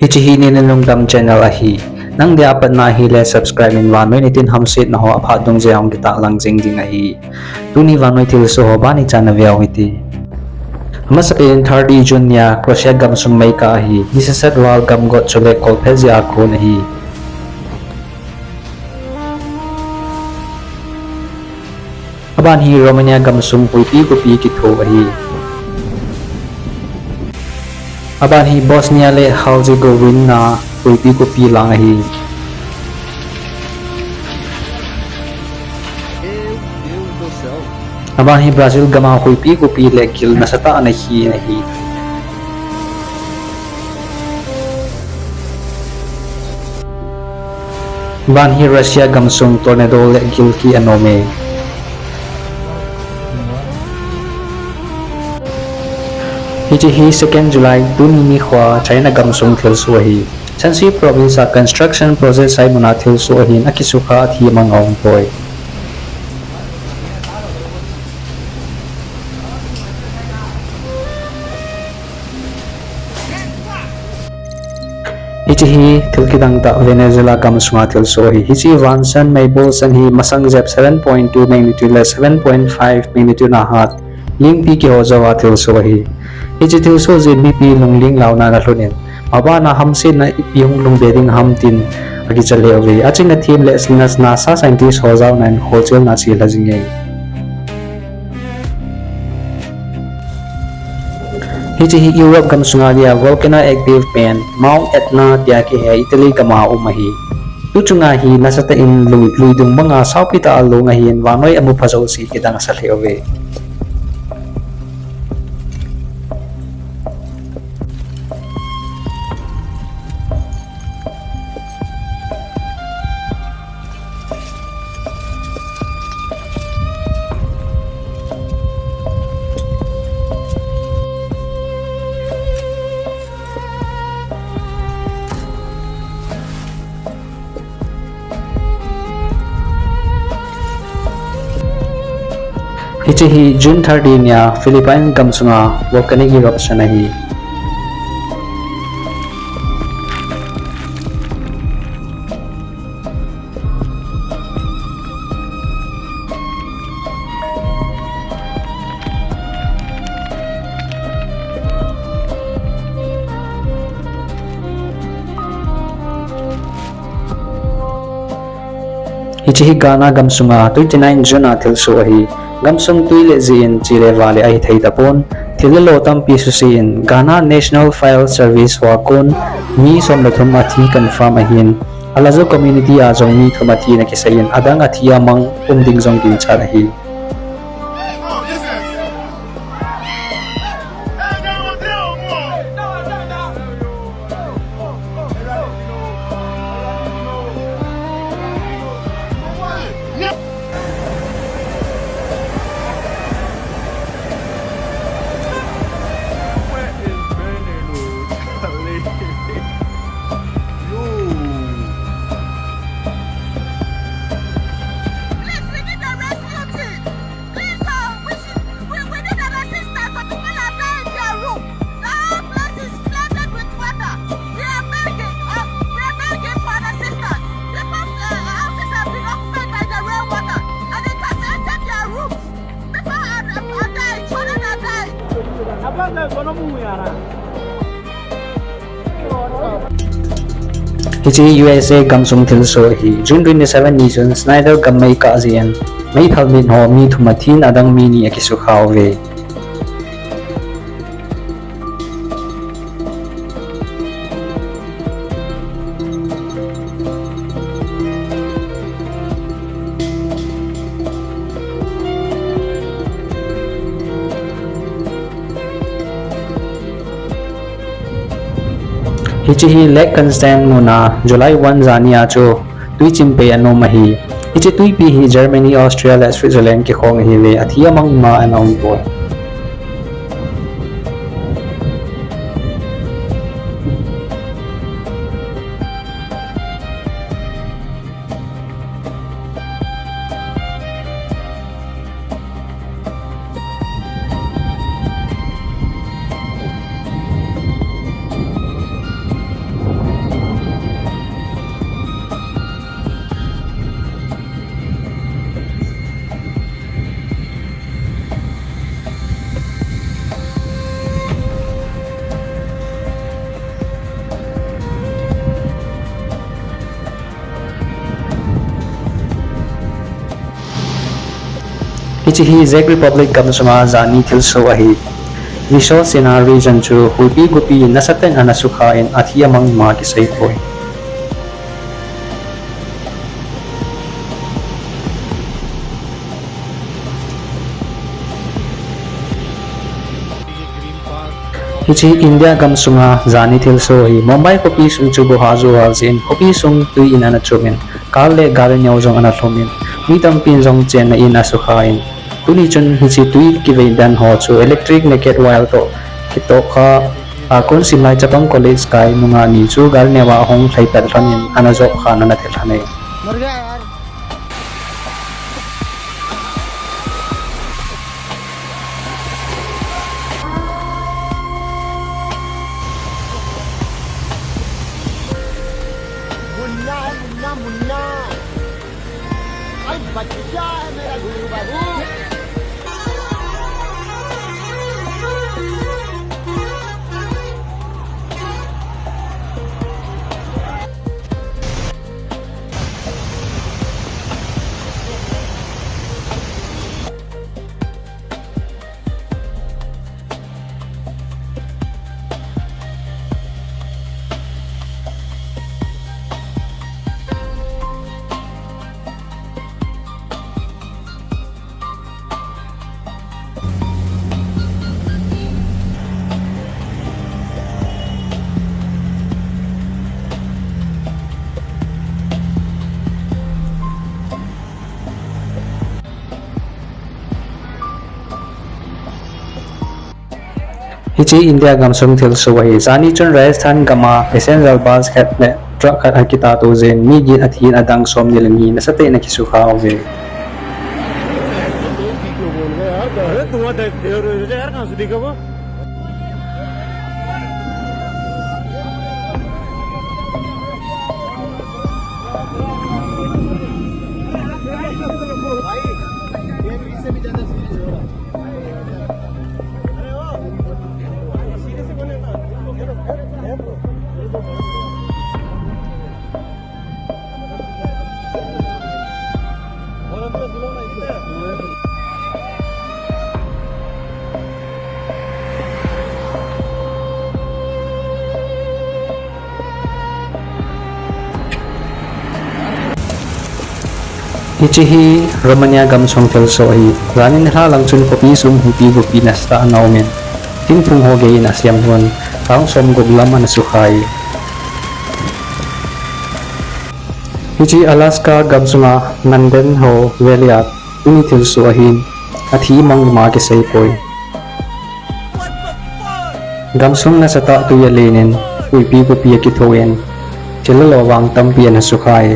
Hichihi Ninununglam channel ahi. Nang di apat na ahilah subscribe in Vannoi nitin hamsetnaho aphadong jayong kita lang jing ahi. Tuni Vannoi thil so bani chana viaw iti. Masapin 30 June niya krosya gamsung may ka ahi. Nisasad wal gamgot chuleh kolpezi ako nahi. Aban hi Romania gamsung puiti kupi kitho ahi. Aban hi Bosnia le Herzegovina puiti kupi lang ahi. Aban hi Brazil gama puiti kupi le kil nasata nahi nahi. Aban hi Russia gamsung tornado le kil ki anome. Hichihi 2 July 2024 China gamsung thil suahi. Shanxi province sa construction process ay muna thil suahin akisuka at hiyamang aungpoy. Hichihi thil kidang ta Venezuela gamsunga thil suahi. Hichi Vansan may bolsan hi masang zep 7.2 magnitude le 7.5 magnitude na hat. Ling pi ki hozawa thil suahi. Hichi thil so ZBP lungling law na nalunin. Maba na hamsin na ipiyong lungbeding hamtin agi chalewe. Achin na team le slinas nasah scientist hozaw na wholesale na sila zingay. Hichi Europe gamsunga dia volcano active pen Mount Etna tiaki he Italy gama umahi. Tuchunga hi nasata in luidung mga saupita alo ngahin Vannoi amu pasaw si kitang sa lewe. Hichihi June 30 niya Philippine gamsunga volcanic eruption nahi. Hichihi Ghana gamsunga 29 June na thil suahi. Gamsung tuile ziin chile valley ay tapon thilalo tampi susiin Ghana National File Service wakon mi somlathum athi confirm ahin alazo community a jong mi thumati na kisayin adang athia mang umding jong kin charahi. Hichi USA gamsung thil so hi June 27 ni June Snyder gamay ka azian may thalmin ho mi thumathin adang mini akisukhaw ve. Hichihi lek constant muna July 1 zania cho tui chimpe ano mahi. Hichi tui pi hi Germany, Austria, Switzerland ki khong hi ve athia mang ima anong po. Hichi hi Czech Republic kam sunga zani thil so ahi. Visual sina region chu huipi gupi nasaten anasukha in athi amang ma ki sai poi. Hichi India gam sunga zani thil so hi Mumbai kopi sung chu bohazu halzin kopi sung tui in anachumin kalle gare nyau jong anathomin mi tampin jong chen na in asukha in tuni chun hichi tui ki veidan ho chu electric naked wire to kito kha akon simlai chapang college kai nunga ni chu gar newa hong thlai pel ranin anajok khana na thel hanai बच्चा है मेरा गुरु बाबू। Hichi India gam sum thil so hi zani chun Rajasthan gama essential bus khat truck khat akita to zen mi gi athin adang som nilani na sate na kisu kha ove Hichi hi Romania gam sum thil so hi zani nila lang chun kopi sum hupi gupi nasta anaumen tin phung ho ge in asyam hon kaung som gublam an sukhai Hichi Alaska gam sunga nanden ho veliat uni thil so hin athi mang ma ke sai poi gam sum na sata tu ya lenin uipi gupi ki thoen chilalo wang tampi an sukhai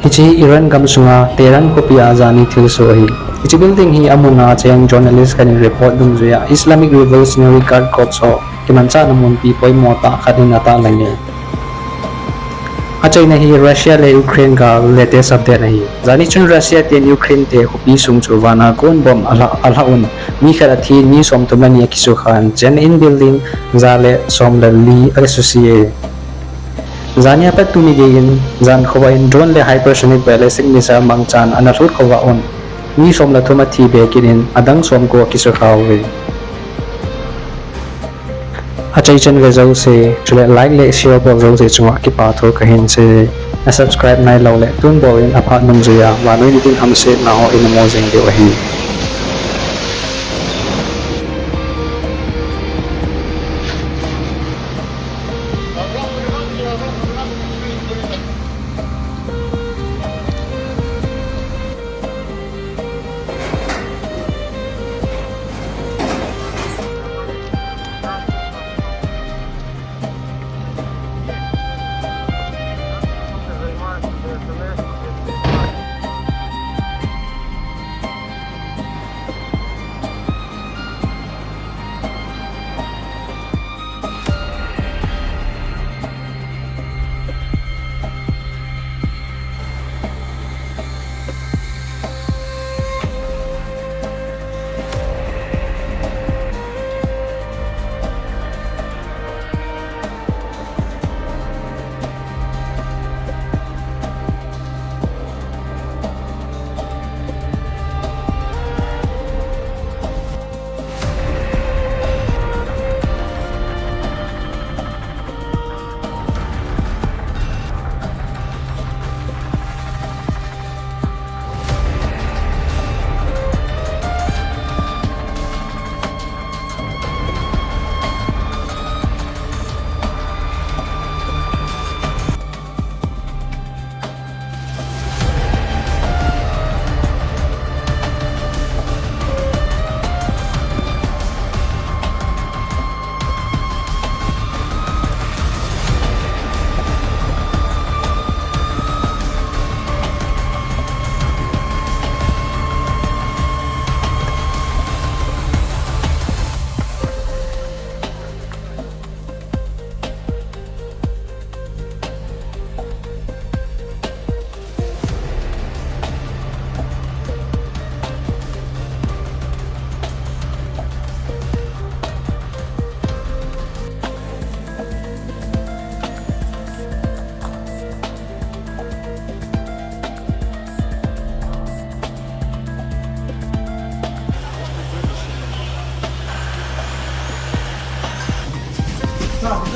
Hichi Iran gam sunga teran kopi azani thil so hi Hichi building hi amuna chayang journalist kanin report dum zuya Islamic Revolutionary Guard Corps so kimancha namun pi poi mota khanin ata lange Achay na hi Russia le Ukraine ga latest update na hi zani chun Russia ten Ukraine te kopi sung chu wana kon bom alhaun mi khara thi ni som tumani kisu khan chen in building zale som la li associate Zania pat tumi gein zan khowa in drone le hypersonic ballistic missile mangchan anarut khowa on ni som la thuma thi be kinin adang som ko kisu khawe achai chen ve jouse chule like le share bo jouse chunga ki pa tho kahin se na subscribe nai lo le tun bo in apha num zuya Vannoi nitin hamsetnaho in mo jeng de wahi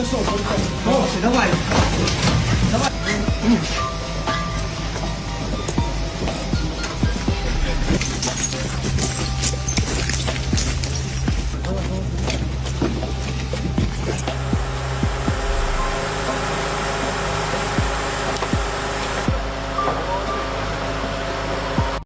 Sino ba?